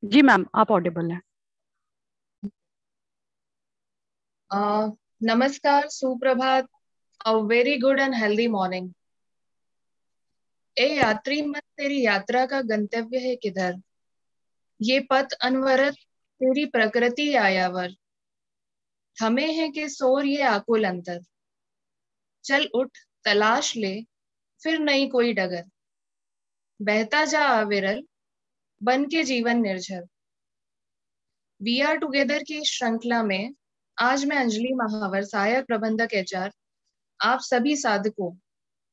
जी ma'am, आप Audible हैं। नमस्कार, सुप्रभात, a very good and healthy morning. ए यात्री मन, तेरी यात्रा का गंतव्य है किधर? ये पथ अनवरत, तेरी प्रकृति आयावर। हमें है कि सोर ये आकुल अंतर। चल उठ, तलाश ले, फिर नहीं कोई डगर। बहता जा अविरल, बन के जीवन निर्झर। वी आर टुगेदर की इस श्रृंखला में आज मैं अंजलि महावर, सहायक प्रबंधक एचआर, आप सभी साधकों,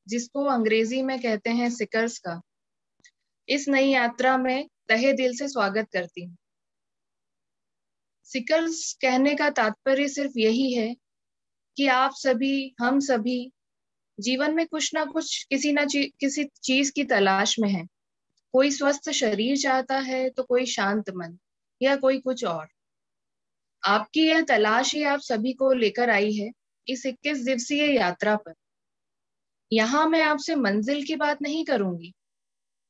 जिसको अंग्रेजी में कहते हैं सिकर्स का, इस नई यात्रा में तहे दिल से स्वागत करती हूँ। सिकर्स कहने का तात्पर्य सिर्फ यही है कि आप सभी, हम सभी जीवन में कुछ ना कुछ, किसी चीज की तलाश में है। कोई स्वस्थ शरीर चाहता है तो कोई शांत मन, या कोई कुछ और। आपकी यह तलाश ही आप सभी को लेकर आई है इस 21 दिवसीय यात्रा पर। यहाँ मैं आपसे मंजिल की बात नहीं करूंगी,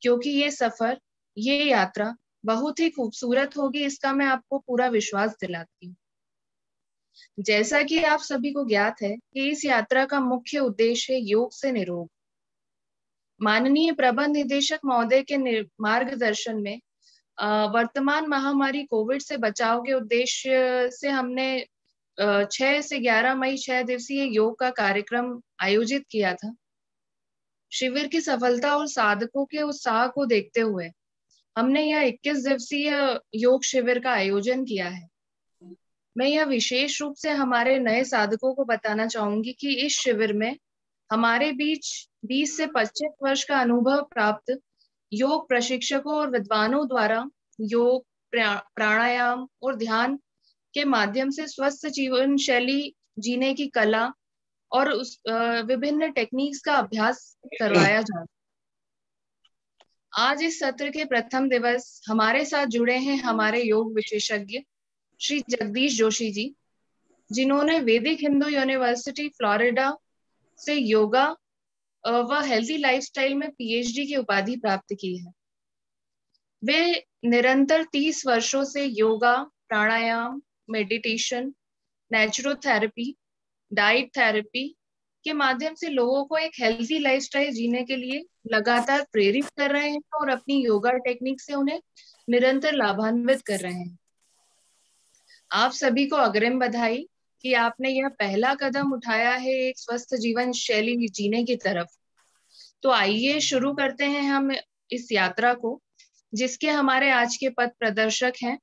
क्योंकि ये सफर, ये यात्रा बहुत ही खूबसूरत होगी, इसका मैं आपको पूरा विश्वास दिलाती हूँ। जैसा कि आप सभी को ज्ञात है कि इस यात्रा का मुख्य उद्देश्य है योग से निरोग। माननीय प्रबंध निदेशक महोदय के मार्गदर्शन में वर्तमान महामारी कोविड से बचाव के उद्देश्य से हमने 6 से 11 मई 6 दिवसीय योग का कार्यक्रम आयोजित किया था। शिविर की सफलता और साधकों के उत्साह को देखते हुए हमने यह 21 दिवसीय योग शिविर का आयोजन किया है। मैं यह विशेष रूप से हमारे नए साधकों को बताना चाहूंगी कि इस शिविर में हमारे बीच 20 से 25 वर्ष का अनुभव प्राप्त योग प्रशिक्षकों और विद्वानों द्वारा योग, प्राणायाम और ध्यान के माध्यम से स्वस्थ जीवन शैली जीने की कला और विभिन्न टेक्निक्स का अभ्यास करवाया जा। आज इस सत्र के प्रथम दिवस हमारे साथ जुड़े हैं हमारे योग विशेषज्ञ श्री जगदीश जोशी जी, जिन्होंने वैदिक हिंदू यूनिवर्सिटी फ्लोरिडा से योगा व हेल्थी लाइफस्टाइल में पीएचडी की उपाधि प्राप्त की है। वे निरंतर 30 वर्षों से योगा, प्राणायाम, मेडिटेशन, नेचुरोथेरेपी, डाइट थेरेपी के माध्यम से लोगों को एक हेल्थी लाइफस्टाइल जीने के लिए लगातार प्रेरित कर रहे हैं और अपनी योगा टेक्निक से उन्हें निरंतर लाभान्वित कर रहे हैं। आप सभी को अग्रिम बधाई कि आपने यह पहला कदम उठाया है एक स्वस्थ जीवन शैली जीने की तरफ। तो आइए शुरू करते हैं हम इस यात्रा को, जिसके हमारे आज के पथ प्रदर्शक हैं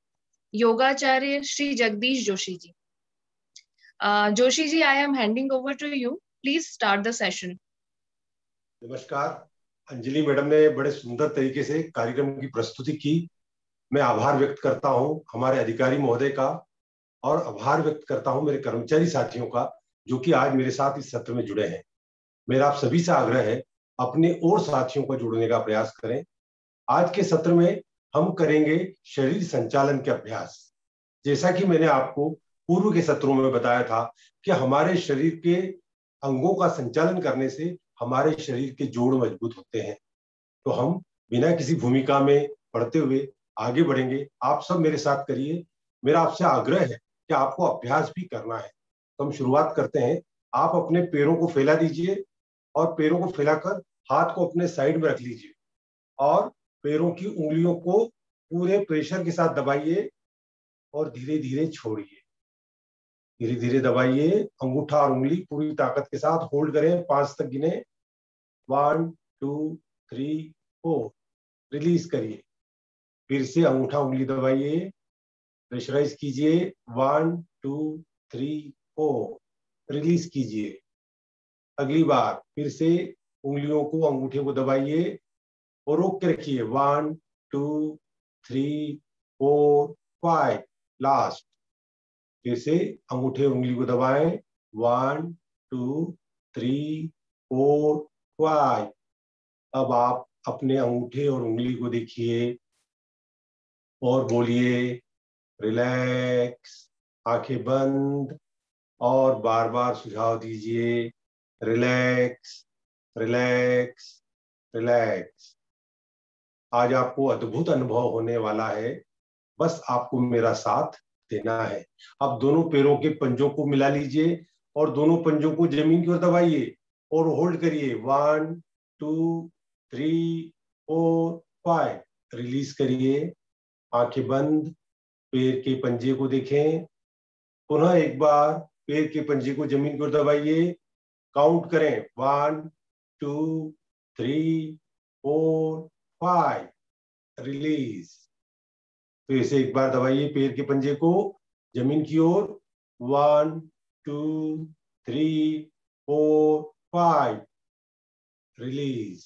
योगाचार्य Shri Jagdish Joshi ji. Joshi ji, I am handing over to you, please start the session. नमस्कार। अंजलि मैडम ने बड़े सुंदर तरीके से कार्यक्रम की प्रस्तुति की। मैं आभार व्यक्त करता हूं हमारे अधिकारी महोदय का, और आभार व्यक्त करता हूं मेरे कर्मचारी साथियों का, जो कि आज मेरे साथ इस सत्र में जुड़े हैं। मेरा आप सभी से आग्रह है, अपने और साथियों को जोड़ने का प्रयास करें। आज के सत्र में हम करेंगे शरीर संचालन के अभ्यास। जैसा कि मैंने आपको पूर्व के सत्रों में बताया था कि हमारे शरीर के अंगों का संचालन करने से हमारे शरीर के जोड़ मजबूत होते हैं। तो हम बिना किसी भूमिका में पढ़ते हुए आगे बढ़ेंगे। आप सब मेरे साथ करिए। मेरा आपसे आग्रह है कि आपको अभ्यास भी करना है। तो हम शुरुआत करते हैं। आप अपने पैरों को फैला दीजिए और पैरों को फैलाकर हाथ को अपने साइड में रख लीजिए और पैरों की उंगलियों को पूरे प्रेशर के साथ दबाइए और धीरे धीरे छोड़िए। धीरे धीरे दबाइए, अंगूठा और उंगली पूरी ताकत के साथ होल्ड करें। 5 तक गिने। 1 2 3 4। रिलीज करिए। फिर से अंगूठा उंगली दबाइए, प्रेशराइज कीजिए। 1 2 3 4। रिलीज कीजिए। अगली बार फिर से उंगलियों को, अंगूठे को दबाइए और रोक के रखिए। 1 2 3 4 5। लास्ट। फिर से अंगूठे उंगली को दबाएं। 1 2 3 4 5। अब आप अपने अंगूठे और उंगली को देखिए और बोलिए रिलैक्स। आंखें बंद और बार बार सुझाव दीजिए रिलैक्स रिलैक्स रिलैक्स। आज आपको अद्भुत अनुभव होने वाला है। बस आपको मेरा साथ देना है। अब दोनों पैरों के पंजों को मिला लीजिए और दोनों पंजों को जमीन की ओर दबाइए और होल्ड करिए। 1 2 3 4 5। रिलीज करिए, आंखें बंद, पैर के पंजे को देखें। पुनः एक बार पैर के पंजे को जमीन की ओर दबाइए, काउंट करें 1 2 3 4 5। रिलीज। फिर से एक बार दबाइए पैर के पंजे को जमीन की ओर। 1 2 3 4 5। रिलीज।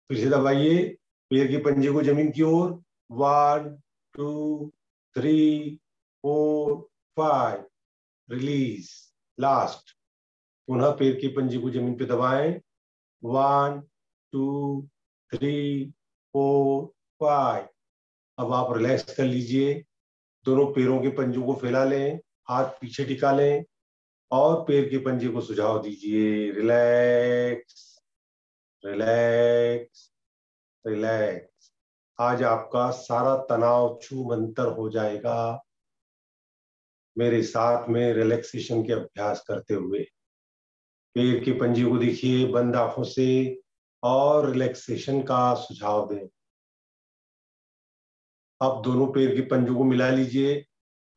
फिर से दबाइए पैर के पंजे को जमीन की ओर। 1 2 3 4 5। रिलीज। लास्ट। पुनः पैर के पंजे को जमीन पे दबाएं। 1 2 3 4 5। अब आप रिलैक्स कर लीजिए, दोनों पैरों के पंजों को फैला लें, हाथ पीछे टिका लें और पैर के पंजे को सुझाव दीजिए। Relax relax relax. आज आपका सारा तनाव छू मंतर हो जाएगा मेरे साथ में रिलैक्सेशन के अभ्यास करते हुए। पैर के पंजे को देखिए बंद आंखों से और रिलैक्सेशन का सुझाव दें। अब दोनों पैर के पंजों को मिला लीजिए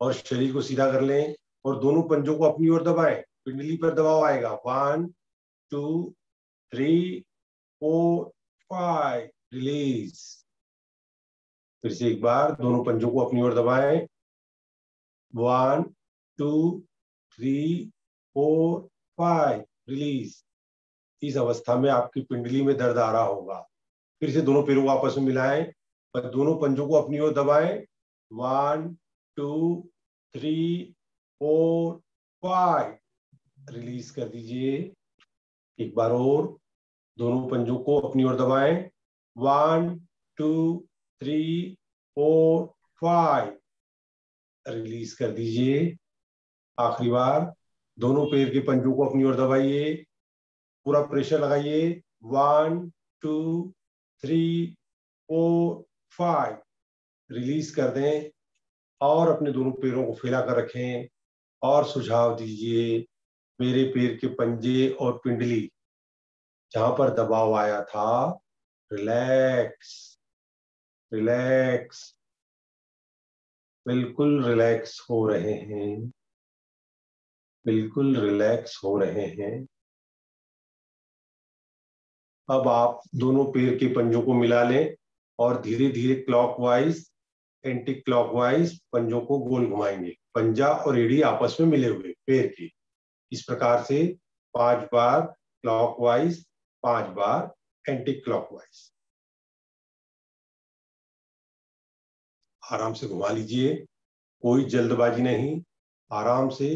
और शरीर को सीधा कर लें और दोनों पंजों को अपनी ओर दबाएं। पिंडली पर दबाव आएगा। 1 2 3 4 5। रिलीज। फिर से एक बार दोनों पंजों को अपनी ओर दबाएं। 1 2 3 4 5। रिलीज। इस अवस्था में आपकी पिंडली में दर्द आ रहा होगा। फिर से दोनों पैरों को आपस में मिलाएं और दोनों पंजों को अपनी ओर दबाएं। 1 2 3 4 5। रिलीज कर दीजिए। एक बार और दोनों पंजों को अपनी ओर दबाएं। 1 2 3 4 5। रिलीज कर दीजिए। आखिरी बार दोनों पैर के पंजों को अपनी ओर दबाइए, पूरा प्रेशर लगाइए। 1 2 3 4 5। रिलीज कर दें और अपने दोनों पैरों को फैला कर रखें और सुझाव दीजिए। मेरे पैर के पंजे और पिंडली जहां पर दबाव आया था, रिलैक्स रिलैक्स, बिल्कुल रिलैक्स हो रहे हैं, बिल्कुल रिलैक्स हो रहे हैं। अब आप दोनों पैर के पंजों को मिला लें और धीरे धीरे क्लॉकवाइज एंटी क्लॉकवाइज पंजों को गोल घुमाएंगे। पंजा और एड़ी आपस में मिले हुए पैर के। इस प्रकार से 5 बार क्लॉकवाइज, 5 बार एंटी क्लॉकवाइज। आराम से घुमा लीजिए, कोई जल्दबाजी नहीं, आराम से।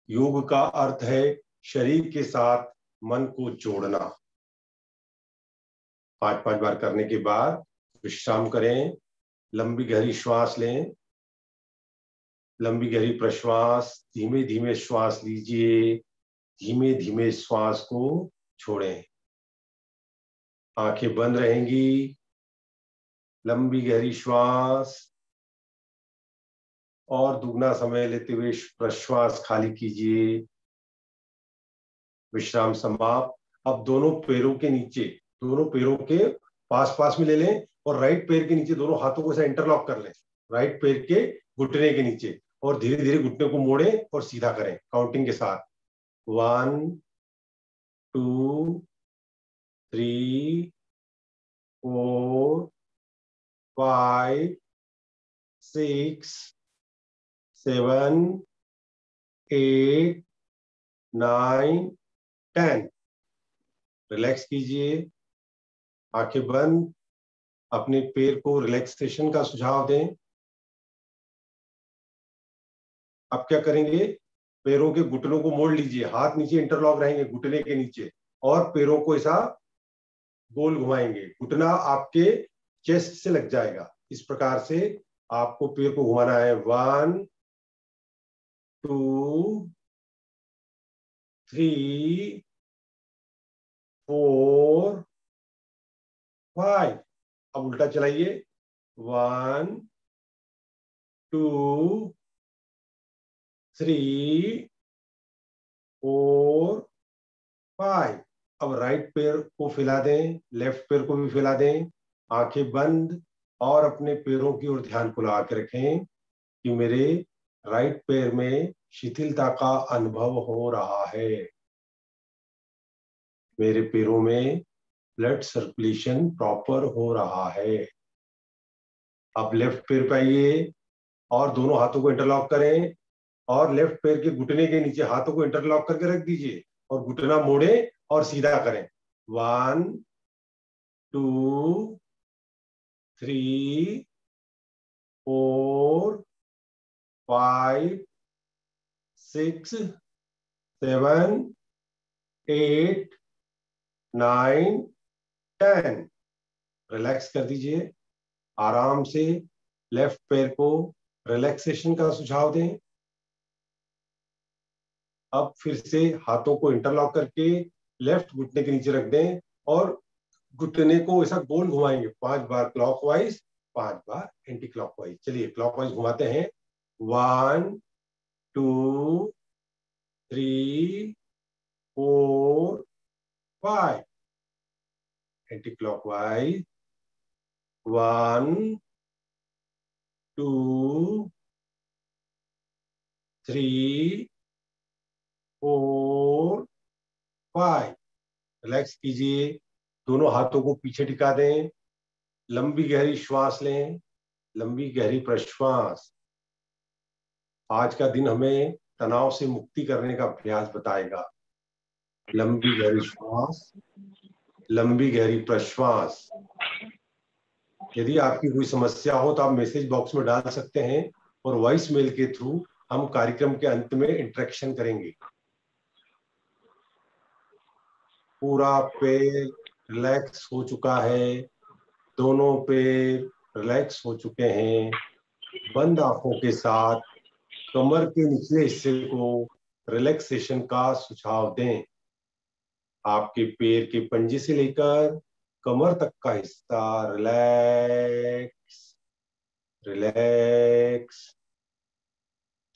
योग का अर्थ है शरीर के साथ मन को जोड़ना। 5 बार करने के बाद विश्राम करें, लंबी गहरी श्वास लें, लंबी गहरी प्रश्वास, धीमे धीमे श्वास लीजिए, धीमे धीमे श्वास को छोड़ें। आंखें बंद रहेंगी, लंबी गहरी श्वास और दुगना समय लेते हुए प्रश्वास खाली कीजिए। विश्राम समाप्त। अब दोनों पैरों के नीचे, दोनों पैरों के पास पास में ले लें और राइट पैर के नीचे दोनों हाथों को ऐसा इंटरलॉक कर लें, राइट पैर के घुटने के नीचे, और धीरे धीरे घुटने को मोड़ें और सीधा करें काउंटिंग के साथ। 1 2 3 4 5 6 7 8 9 10। रिलैक्स कीजिए, आंखें बंद, अपने पैर को रिलैक्सेशन का सुझाव दें। अब क्या करेंगे, पैरों के घुटनों को मोड़ लीजिए, हाथ नीचे इंटरलॉक रहेंगे घुटने के नीचे, और पैरों को ऐसा गोल घुमाएंगे। घुटना आपके चेस्ट से लग जाएगा। इस प्रकार से आपको पैर को घुमाना है। 1 2 3 4 5। अब उल्टा चलाइए। 1 2 3 4 5। अब राइट पैर को फैला दें, लेफ्ट पैर को भी फैला दें, आंखें बंद और अपने पैरों की ओर ध्यान को लगा के रखें कि मेरे राइट पैर में शिथिलता का अनुभव हो रहा है। मेरे पैरों में ब्लड सर्कुलेशन प्रॉपर हो रहा है। अब लेफ्ट पैर पे आइए और दोनों हाथों को इंटरलॉक करें और लेफ्ट पैर के घुटने के नीचे हाथों को इंटरलॉक करके रख दीजिए और घुटना मोड़े और सीधा करें। 1 2 3 4 5 6 7 8 9 10। रिलैक्स कर दीजिए। आराम से लेफ्ट पैर को रिलैक्सेशन का सुझाव दें। अब फिर से हाथों को इंटरलॉक करके लेफ्ट घुटने के नीचे रख दें और घुटने को ऐसा गोल घुमाएंगे 5 बार क्लॉकवाइज, 5 बार एंटी क्लॉकवाइज। चलिए क्लॉकवाइज घुमाते हैं। 1 2 3 4 5। Anti clockwise 1 2 3 4 5। रिलैक्स कीजिए। दोनों हाथों को पीछे टिका दें। लंबी गहरी श्वास लें, लंबी गहरी प्रश्वास। आज का दिन हमें तनाव से मुक्ति करने का अभ्यास बताएगा। लंबी गहरी श्वास, लंबी गहरी प्रश्वास। यदि आपकी कोई समस्या हो तो आप मैसेज बॉक्स में डाल सकते हैं और वॉइस मेल के थ्रू हम कार्यक्रम के अंत में इंटरेक्शन करेंगे। पूरा पैर रिलैक्स हो चुका है, दोनों पैर रिलैक्स हो चुके हैं। बंद आंखों के साथ कमर के निचले हिस्से को रिलैक्सेशन का सुझाव दें। आपके पैर के पंजे से लेकर कमर तक का हिस्सा रिलैक्स रिलैक्स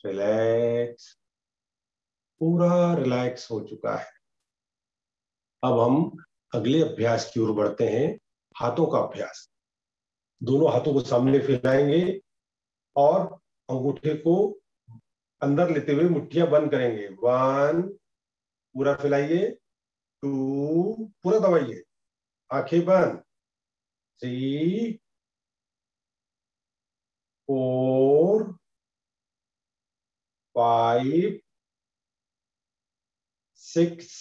रिलैक्स, पूरा रिलैक्स हो चुका है। अब हम अगले अभ्यास की ओर बढ़ते हैं, हाथों का अभ्यास। दोनों हाथों को सामने फैलाएंगे और अंगूठे को अंदर लेते हुए मुट्ठियां बंद करेंगे। 1 पूरा फैलाइए, 2 पूरा दबाइए, आंखें बंद, 3 4 5 6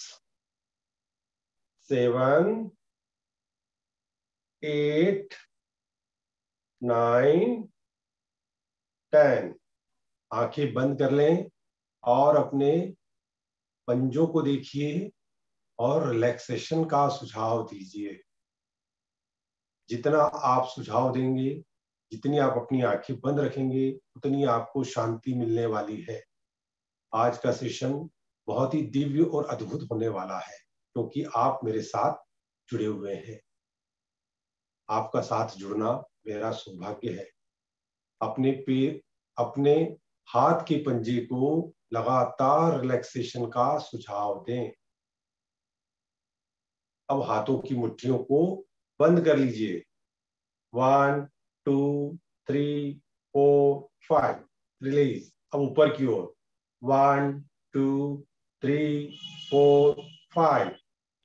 7 8 9 10। आंखें बंद कर लें और अपने पंजों को देखिए और रिलैक्सेशन का सुझाव दीजिए। जितना आप सुझाव देंगे, जितनी आप अपनी आंखें बंद रखेंगे, उतनी आपको शांति मिलने वाली है। आज का सेशन बहुत ही दिव्य और अद्भुत होने वाला है क्योंकि आप मेरे साथ जुड़े हुए हैं। आपका साथ जुड़ना मेरा सौभाग्य है। अपने पैर, अपने हाथ के पंजे को लगातार रिलैक्सेशन का सुझाव दें। अब हाथों की मुट्ठियों को बंद कर लीजिए। 1 2 3 4 5। रिलीज। अब ऊपर की ओर 1 2 3 4 5।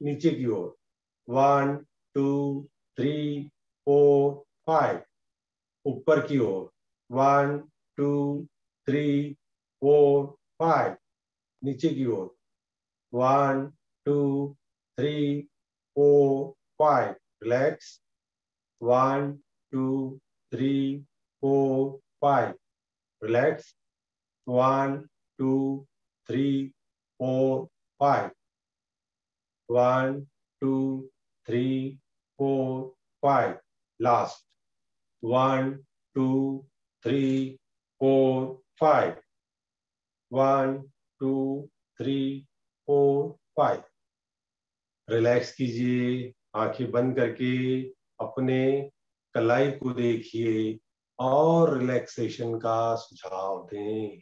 नीचे की ओर 1 2 3 4 5। ऊपर की ओर 1 2 3 4 5। नीचे की ओर 1 2 3 4 5। रिलैक्स। 1 2 3 4 5। रिलैक्स। 1 2 3 4 5। 1 2 3 4 5। लास्ट। 1 2 3 4 5। 1 2 3 4 5। रिलैक्स कीजिए, आंखें बंद करके अपने कलाई को देखिए और रिलैक्सेशन का सुझाव दें।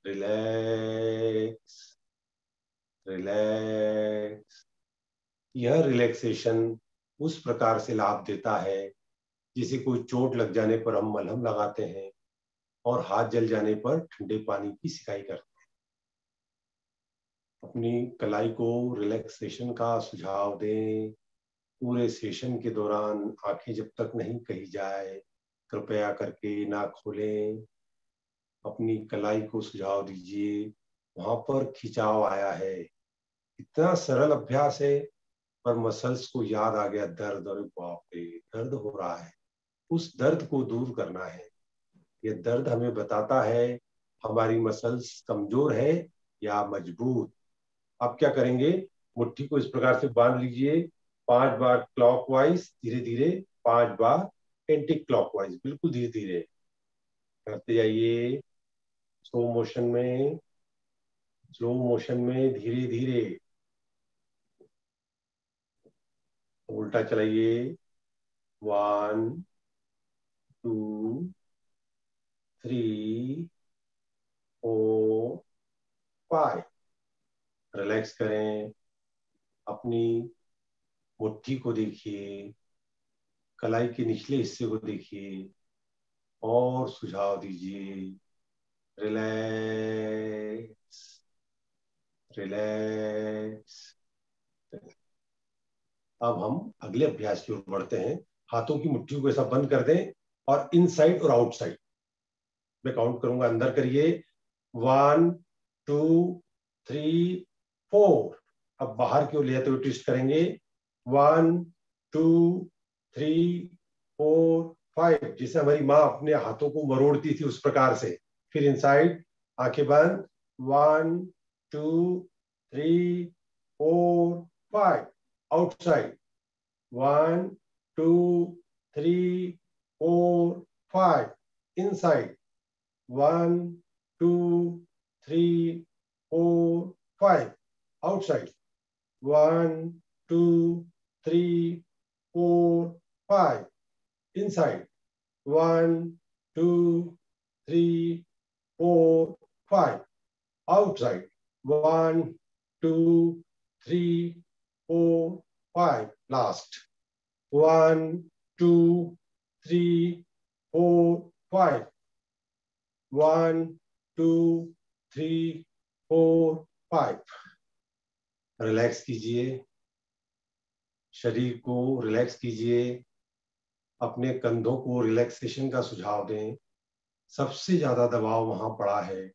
Relax relax. यह रिलैक्सेशन उस प्रकार से लाभ देता है जिसे कोई चोट लग जाने पर हम मलहम लगाते हैं और हाथ जल जाने पर ठंडे पानी की सिकाई करते हैं। अपनी कलाई को रिलैक्सेशन का सुझाव दें। पूरे सेशन के दौरान आंखें जब तक नहीं कही जाए कृपया करके ना खोलें। अपनी कलाई को सुझाव दीजिए, वहां पर खिंचाव आया है। इतना सरल अभ्यास है पर मसल्स को याद आ गया दर्द, और बाप रे दर्द हो रहा है। उस दर्द को दूर करना है। ये दर्द हमें बताता है हमारी मसल्स कमजोर है या मजबूत। आप क्या करेंगे, मुट्ठी को इस प्रकार से बांध लीजिए, 5 बार क्लॉकवाइज धीरे धीरे, 5 बार एंटी क्लॉकवाइज बिल्कुल धीरे धीरे करते जाइए। स्लो मोशन में धीरे धीरे उल्टा चलाइए। 1 2 3 4 5। रिलैक्स करें। अपनी मुट्ठी को देखिए, कलाई के निचले हिस्से को देखिए और सुझाव दीजिए। Relax relax. अब हम अगले अभ्यास की ओर बढ़ते हैं। हाथों की मुट्ठी को ऐसा बंद कर दें और इनसाइड और आउटसाइड मैं काउंट करूंगा, अंदर करिए। 1 2 3 4। अब बाहर की ओर ले जाते हुए ट्विस्ट करेंगे। 1 2 3 4 5, जिसे हमारी माँ अपने हाथों को मरोड़ती थी उस प्रकार से। फिर इनसाइड, आंखें बंद। 1 2 3 4 5। Outside, 1 2 3 4 5। Inside, 1 2 3 4 5। Outside, 1 2 3 4 5। Inside, 1 2 3 4 5। Outside, 1 2 3 4 5। Last, 1 2 3 4 5। 1 2 3 4 5। Relax कीजिए, शरीर को रिलैक्स कीजिए। अपने कंधों को रिलैक्सेशन का सुझाव दें। सबसे ज्यादा दबाव वहां पड़ा है।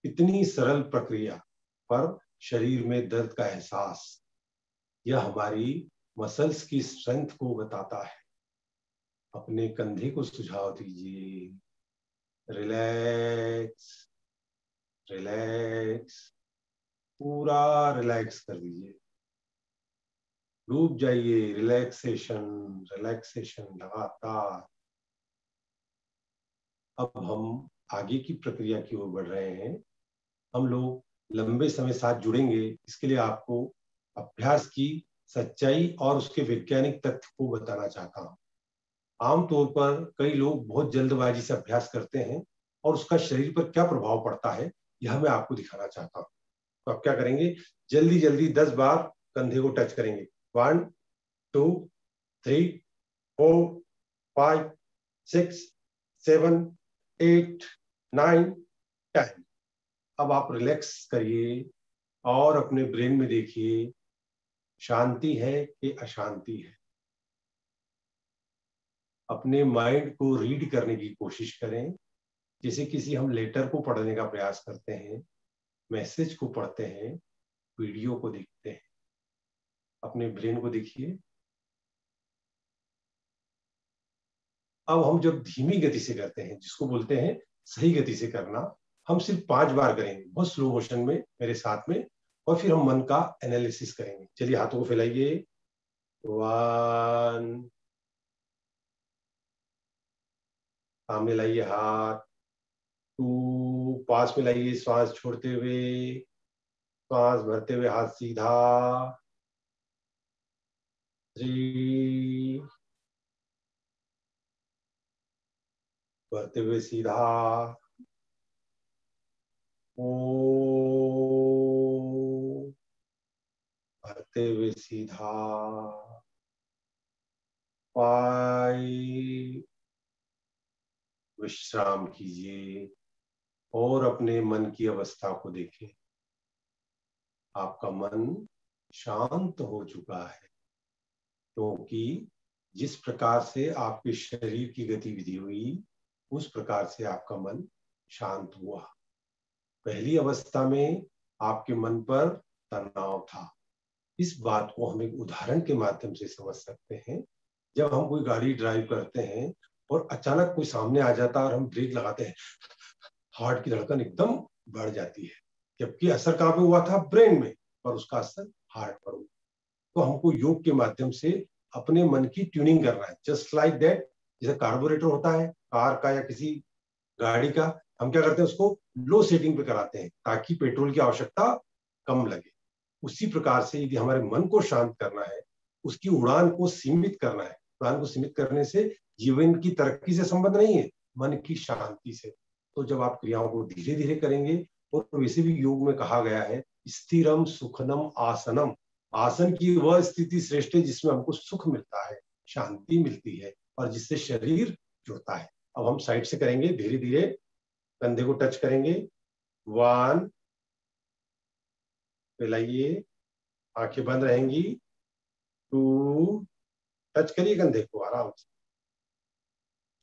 इतनी सरल प्रक्रिया पर शरीर में दर्द का एहसास, यह हमारी मसल्स की स्ट्रेंथ को बताता है। अपने कंधे को सुझाव दीजिए। Relax relax. पूरा रिलैक्स कर दीजिए, डूब जाइए। रिलैक्सेशन रिलैक्सेशन लगातार। अब हम आगे की प्रक्रिया की ओर बढ़ रहे हैं। हम लोग लंबे समय साथ जुड़ेंगे, इसके लिए आपको अभ्यास की सच्चाई और उसके वैज्ञानिक तथ्य को बताना चाहता हूँ। आमतौर पर कई लोग बहुत जल्दबाजी से अभ्यास करते हैं और उसका शरीर पर क्या प्रभाव पड़ता है यह मैं आपको दिखाना चाहता हूँ। तो आप क्या करेंगे, जल्दी जल्दी 10 बार कंधे को टच करेंगे। 1 2 3 4 5 6 7 8 9 10। अब आप रिलैक्स करिए और अपने ब्रेन में देखिए शांति है कि अशांति है। अपने माइंड को रीड करने की कोशिश करें, जैसे किसी हम लेटर को पढ़ने का प्रयास करते हैं, मैसेज को पढ़ते हैं, वीडियो को देखते हैं। अपने ब्रेन को देखिए। अब हम जब धीमी गति से करते हैं, जिसको बोलते हैं सही गति से करना, हम सिर्फ 5 बार करेंगे बहुत स्लो मोशन में मेरे साथ में, और फिर हम मन का एनालिसिस करेंगे। चलिए हाथों को फैलाइए। 1, सामने लाइए हाथ। 2, पास में लाइए, श्वास छोड़ते हुए, श्वास भरते हुए हाथ सीधा। 3, बढ़ते हुए सीधा, ओ, बढ़ते हुए सीधा, 5, विश्राम कीजिए और अपने मन की अवस्था को देखें। आपका मन शांत हो चुका है, क्योंकि जिस प्रकार से आपके शरीर की गतिविधि हुई उस प्रकार से आपका मन शांत हुआ। पहली अवस्था में आपके मन पर तनाव था। इस बात को हम एक उदाहरण के माध्यम से समझ सकते हैं। जब हम कोई गाड़ी ड्राइव करते हैं और अचानक कोई सामने आ जाता है और हम ब्रेक लगाते हैं, हार्ट की धड़कन एकदम बढ़ जाती है, जबकि असर कहाँ पे हुआ था? ब्रेन में, पर उसका असर हार्ट पर हुआ। तो हमको योग के माध्यम से अपने मन की ट्यूनिंग करना है, जस्ट लाइक दैट। जैसे कार्बोरेटर होता है कार का या किसी गाड़ी का, हम क्या करते हैं, उसको लो सेटिंग पे कराते हैं ताकि पेट्रोल की आवश्यकता कम लगे। उसी प्रकार से यदि हमारे मन को शांत करना है, उसकी उड़ान को सीमित करना है, उड़ान को सीमित करने से जीवन की तरक्की से संबंध नहीं है, मन की शांति से। तो जब आप क्रियाओं को धीरे धीरे करेंगे, और वैसे भी योग में कहा गया है स्थिरम सुखनम आसनम, आसन की वह स्थिति श्रेष्ठ है जिसमें हमको सुख मिलता है, शांति मिलती है और जिससे शरीर जुड़ता है। अब हम साइड से करेंगे, धीरे धीरे कंधे को टच करेंगे। 1, फैलाइए, आंखें बंद रहेंगी। 2, टच करिए कंधे को आराम से,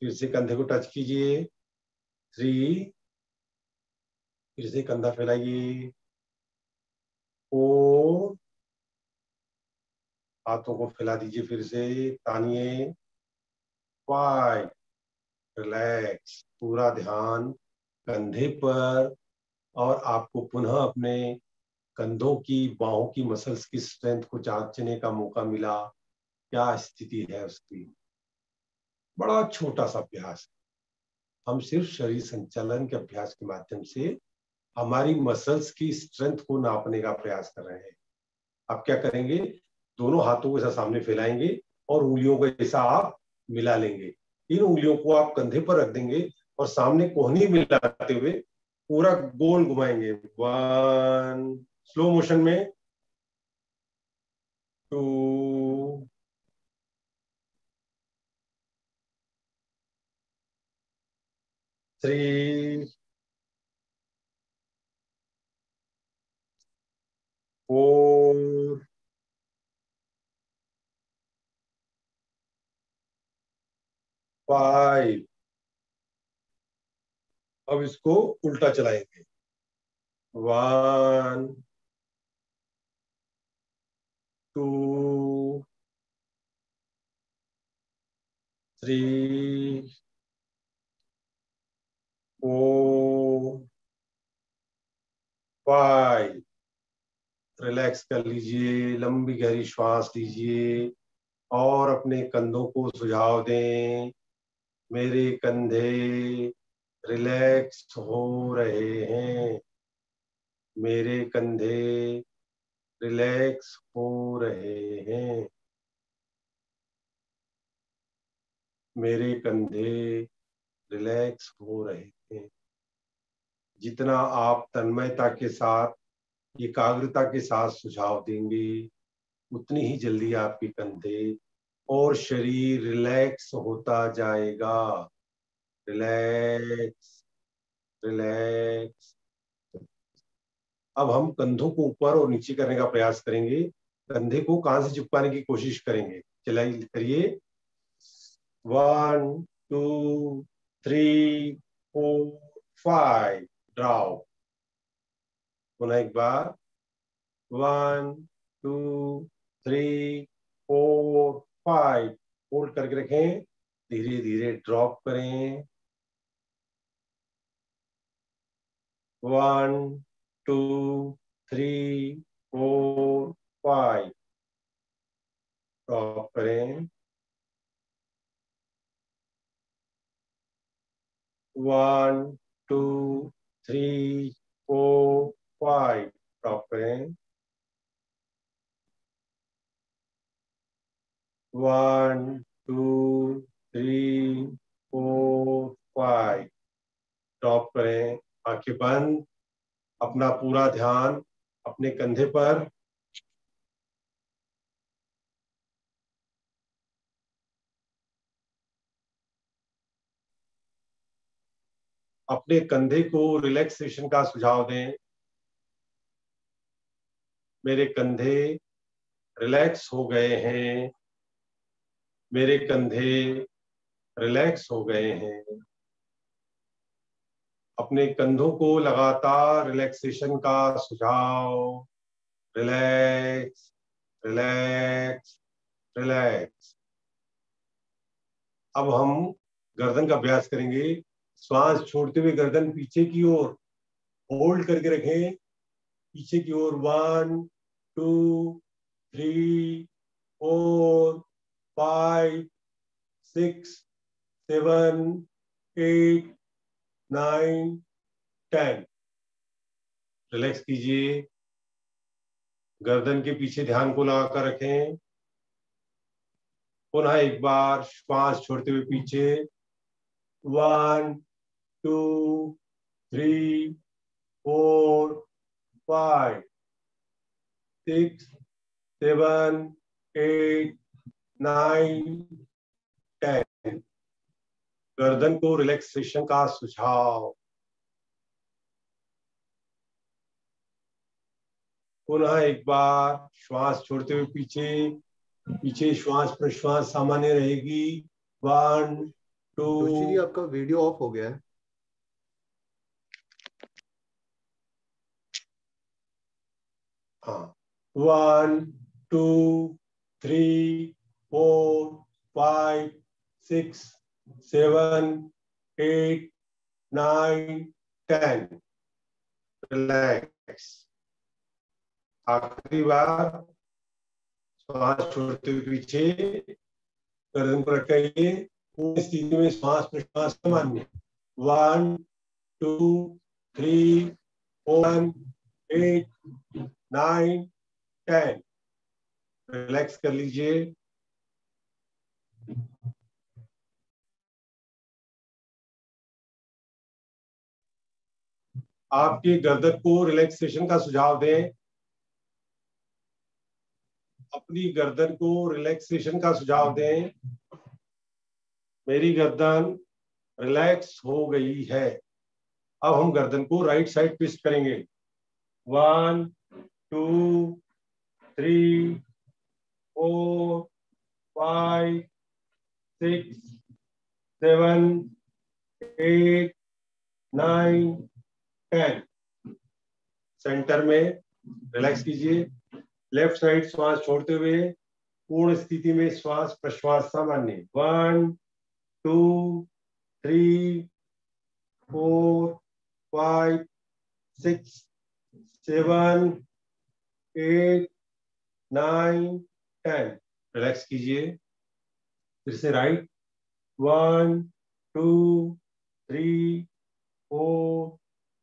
फिर से कंधे को टच कीजिए। 3, फिर से कंधा फैलाइए। 4, हाथों को फैला दीजिए, फिर से तानिए। 5, रिलैक्स, पूरा ध्यान कंधे पर, और आपको पुनः अपने कंधों की, बाहों की मसल्स की स्ट्रेंथ को जांचने का मौका मिला। क्या स्थिति है उसकी? बड़ा छोटा सा अभ्यास, हम सिर्फ शरीर संचालन के अभ्यास के माध्यम से हमारी मसल्स की स्ट्रेंथ को नापने का प्रयास कर रहे हैं। आप क्या करेंगे? दोनों हाथों को ऐसा सामने फैलाएंगे और उंगलियों को ऐसा आप मिला लेंगे। इन उंगलियों को आप कंधे पर रख देंगे और सामने कोहनी मिलाते हुए पूरा गोल घुमाएंगे। 1, स्लो मोशन में। 2, 3, 4, 5। अब इसको उल्टा चलाएंगे। 1, 2, 3, 4, 5। रिलैक्स कर लीजिए, लंबी गहरी श्वास लीजिए और अपने कंधों को सुझाव दें। मेरे कंधे रिलैक्स हो रहे हैं, मेरे कंधे रिलैक्स हो रहे हैं, मेरे कंधे रिलैक्स हो रहे हैं। जितना आप तन्मयता के साथ, एकाग्रता के साथ सुझाव देंगे, उतनी ही जल्दी आपके कंधे और शरीर रिलैक्स होता जाएगा। Relax, relax. अब हम कंधों को ऊपर और नीचे करने का प्रयास करेंगे। कंधे को कान से चिपकाने की कोशिश करेंगे। चलाइए, करिए। 1, 2, 3, 4, 5। ड्राउ। पुनः एक बार। 1, 2, 3, 4, 5। होल्ड करके रखें, धीरे धीरे ड्रॉप करें। 1, 2, 3, 4, 5। ड्रॉप करें। 1, 2, 3, 4, 5। ड्रॉप करें। 1, 2, 3, 4, फाइव। ड्रॉप करें, आंखें बंद, अपना पूरा ध्यान अपने कंधे पर। अपने कंधे को रिलैक्सेशन का सुझाव दें। मेरे कंधे रिलैक्स हो गए हैं, मेरे कंधे रिलैक्स हो गए हैं। अपने कंधों को लगातार रिलैक्सेशन का सुझाव। Relax, relax, relax. अब हम गर्दन का अभ्यास करेंगे। श्वास छोड़ते हुए गर्दन पीछे की ओर होल्ड करके रखें, पीछे की ओर। 1 2 3 4 5 6 7 8 9 10। रिलैक्स कीजिए, गर्दन के पीछे ध्यान को लगाकर रखें। पुनः एक बार श्वास छोड़ते हुए पीछे। 1 2 3 4 5 6 7 8 9 10। गर्दन को रिलैक्सेशन का सुझाव। पुनः एक बार श्वास छोड़ते हुए पीछे। पीछे श्वास प्रश्वास सामान्य रहेगी। 1 जोशी जी 2। आपका वीडियो ऑफ हो गया है। हाँ। 1 2 3 4 5 6 7 8 9 10। रिलैक्स। आखिरी बार श्वास छोड़ते हुए पीछे, गर्दन पर रखिए। पूर्ण स्थिति में श्वास प्रश्वास सामान्य। 1 2 3 4 8 9 10। रिलैक्स कर लीजिए। आपकी गर्दन को रिलैक्सेशन का सुझाव दें। अपनी गर्दन को रिलैक्सेशन का सुझाव दें। मेरी गर्दन रिलैक्स हो गई है। अब हम गर्दन को राइट साइड ट्विस्ट करेंगे। 1 2 3 4 5 6 7 8 9 10। सेंटर में रिलैक्स कीजिए। लेफ्ट साइड श्वास छोड़ते हुए पूर्ण स्थिति में श्वास प्रश्वास सामान्य। 1 2 3 4 5 6 7 8 9 10। रिलैक्स कीजिए। फिर से right. 1 2 3 4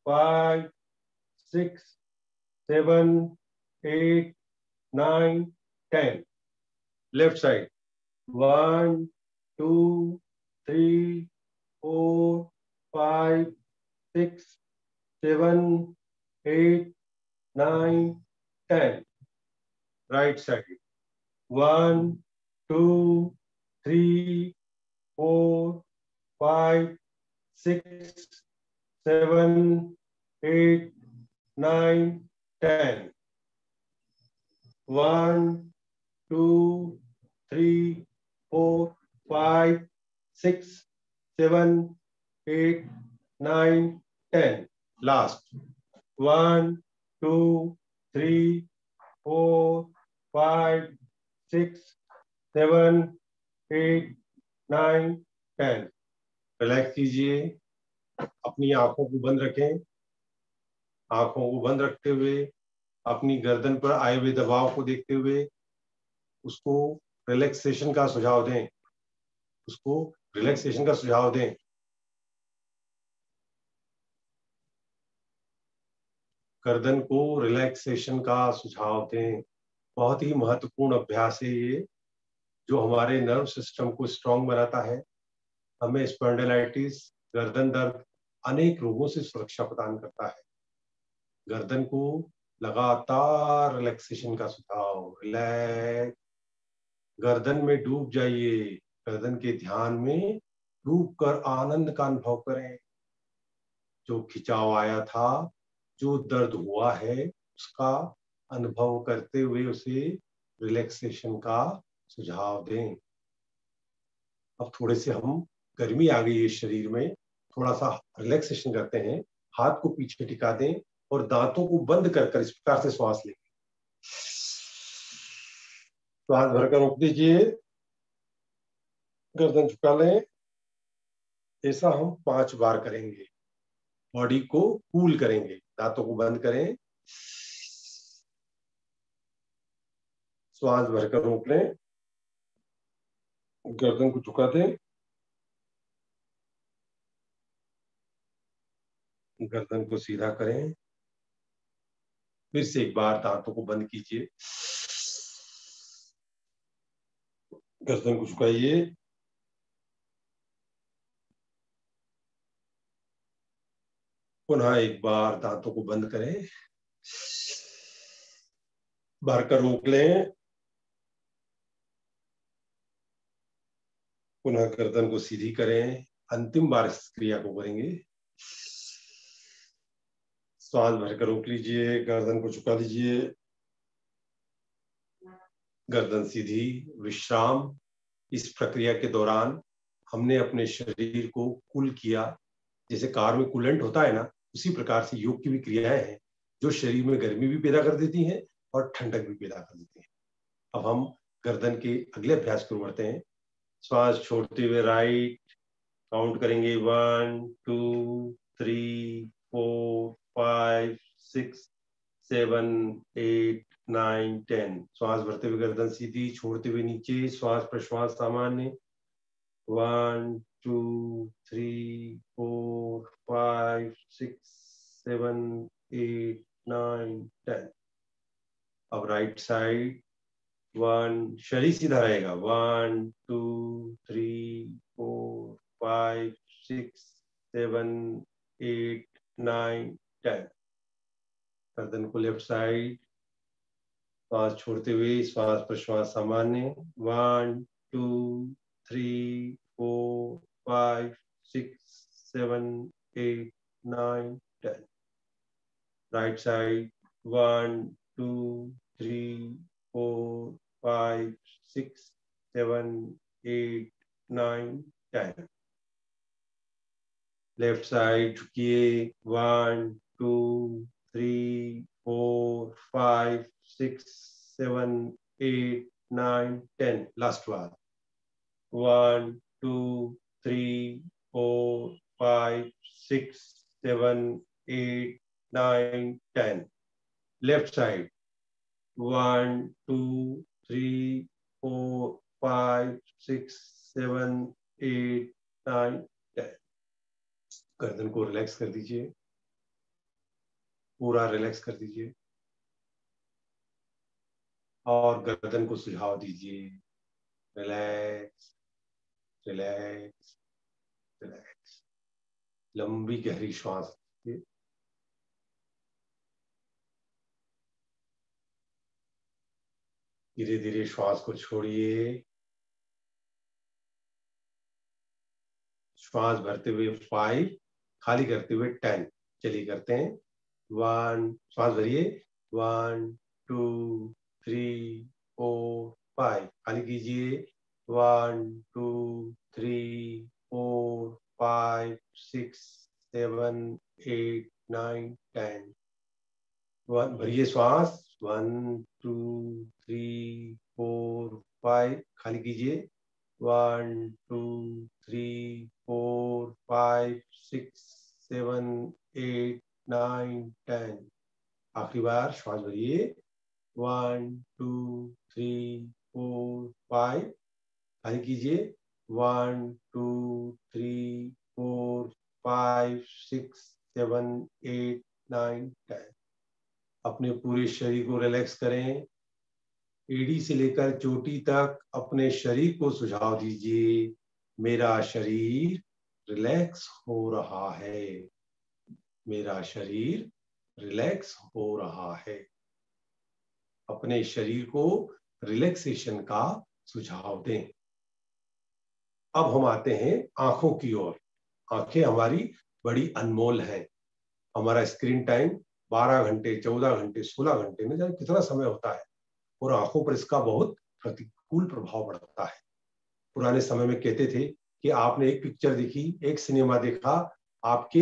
5 6 7 8 9 10। Left side. 1 2 3 4 5 6 7 8 9 10। Right side. 1 2 3 4 5 6 7 8 9 10। 1 2 3 4 5 6 7 8 9 10। Last. 1 2 3 4 5 6 7 8 9 10। Relax कीजिए। अपनी आंखों को बंद रखें। आंखों को बंद रखते हुए अपनी गर्दन पर आए हुए दबाव को देखते हुए उसको रिलैक्सेशन का सुझाव दें। उसको रिलैक्सेशन का सुझाव दें। गर्दन को रिलैक्सेशन का सुझाव दें। बहुत ही महत्वपूर्ण अभ्यास है ये, जो हमारे नर्व सिस्टम को स्ट्रांग बनाता है, हमें स्पॉन्डिलाइटिस गर्दन दर्द अनेक रोगों से सुरक्षा प्रदान करता है। गर्दन को लगातार रिलैक्सेशन का सुझाव। रिलैक्स, गर्दन में डूब जाइए, गर्दन के ध्यान में डूब कर आनंद का अनुभव करें। जो खिंचाव आया था, जो दर्द हुआ है, उसका अनुभव करते हुए उसे रिलैक्सेशन का सुझाव दें। अब थोड़े से हम, गर्मी आ गई है शरीर में, थोड़ा सा रिलैक्सेशन करते हैं। हाथ को पीछे टिका दें और दांतों को बंद कर इस प्रकार से श्वास लें। श्वास भरकर रोक दीजिए, गर्दन झुका लें। ऐसा हम 5 बार करेंगे। बॉडी को कूल करेंगे। दांतों को बंद करें, श्वास भरकर रोक लें, गर्दन को झुका दें, गर्दन को सीधा करें। फिर से एक बार दांतों को बंद कीजिए, गर्दन को झुकाइए, पुनः एक बार दांतों को बंद करें, भरकर रोक लें, पुनः गर्दन को सीधी करें। अंतिम बार इस क्रिया को करेंगे। श्वास भरकर रोक लीजिए, गर्दन को झुका लीजिए, गर्दन सीधी, विश्राम। इस प्रक्रिया के दौरान हमने अपने शरीर को कूल किया। जैसे कार में कूलेंट होता है ना, उसी प्रकार से योग की भी क्रियाएं हैं जो शरीर में गर्मी भी पैदा कर देती हैं और ठंडक भी पैदा कर देती हैं। अब हम गर्दन के अगले अभ्यास को बढ़ते हैं। श्वास छोड़ते हुए राइट, काउंट करेंगे 1 2 3 4 5 6 7 8 9 10। श्वास भरते हुए गर्दन सीधी, छोड़ते हुए नीचे, श्वास प्रश्वास सामान्य। 1 2 3 4 5 6 7 8 9 10। अब राइट साइड 1, शरीर सीधा रहेगा। 1 2 3 4 5 6 7 8 9 10। गर्दन को लेफ्ट साइड, श्वास छोड़ते हुए श्वास प्रश्वास सामान्य। 1 2 3 4 5 6 7 8 9 10। Right side 1 2 3 4 5 6 7 8 9 10। लेफ्ट साइड झुकिए। 1 2 3 4 5 6 7 8 9 10। लास्ट बार 1 2 3 4 5 6 7 8 9 10। Left side 1 2 3 4 5 6 7 8 9 10। गर्दन को रिलैक्स कर दीजिए, पूरा रिलैक्स कर दीजिए और गर्दन को सुझाव दीजिए। Relax relax relax. लंबी गहरी श्वास लीजिए। धीरे धीरे श्वास को छोड़िए। श्वास भरते हुए 5, खाली करते हुए 10। चलिए करते हैं। 1, श्वास भरिए। 1 2 3 4 5, खाली कीजिए। 1 2 3 4 5 6 7 8 9 10। भरिए श्वास। 1 2 3 4 5, खाली कीजिए। 1 2 3 4 5 6 7 8 9 10। आखिरी बार श्वास भरिए। 1 2 3 4 5, खाली कीजिए। 1 2 3 4 5 6 7 8 9 10। अपने पूरे शरीर को रिलैक्स करें। एड़ी से लेकर चोटी तक अपने शरीर को सुझाव दीजिए, मेरा शरीर रिलैक्स हो रहा है, मेरा शरीर रिलैक्स हो रहा है। अपने शरीर को रिलैक्सेशन का सुझाव दें। अब हम आते हैं आंखों की ओर। आंखें हमारी बड़ी अनमोल हैं। हमारा स्क्रीन टाइम 12 घंटे, 14 घंटे, 16 घंटे में जाने कितना समय होता है और आंखों पर इसका बहुत प्रतिकूल प्रभाव पड़ता है। पुराने समय में कहते थे कि आपने एक पिक्चर देखी, एक सिनेमा देखा, आपके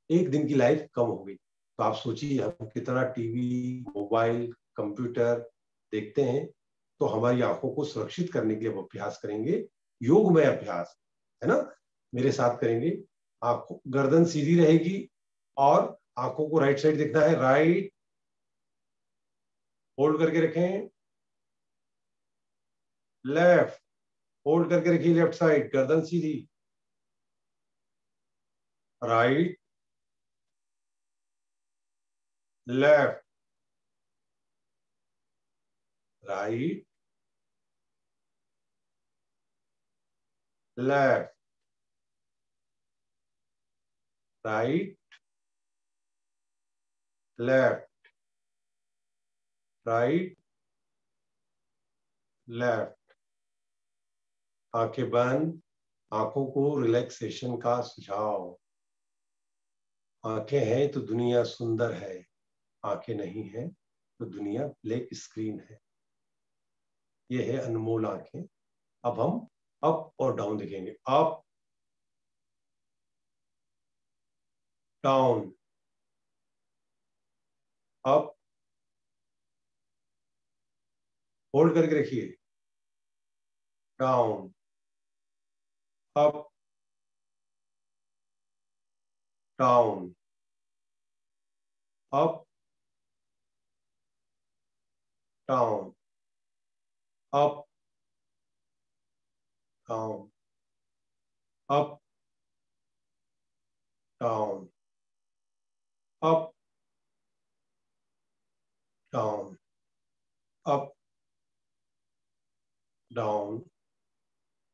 एक दिन की लाइफ कम हो गई। तो आप सोचिए हम कितना टीवी, मोबाइल, कंप्यूटर देखते हैं। तो हमारी आंखों को सुरक्षित करने के लिए अभ्यास करेंगे, योगमय अभ्यास, है ना। मेरे साथ करेंगे। आंखों, गर्दन सीधी रहेगी और आंखों को राइट साइड देखना है। राइट, होल्ड करके रखें। लेफ्ट, होल्ड करके रखिए लेफ्ट साइड, गर्दन सीधी। Right, left, right, left, right, left, right, left. आंखें बंद। आंखों को रिलैक्सेशन का सुझाव। आंखें हैं तो दुनिया सुंदर है, आंखें नहीं है तो दुनिया ब्लैक स्क्रीन है। ये है अनमोल आंखें। अब हम अप और डाउन देखेंगे। अप, डाउन, अप, होल्ड करके रखिए। Down, up, down, up, down, up, down, up, down, up, down, up, down,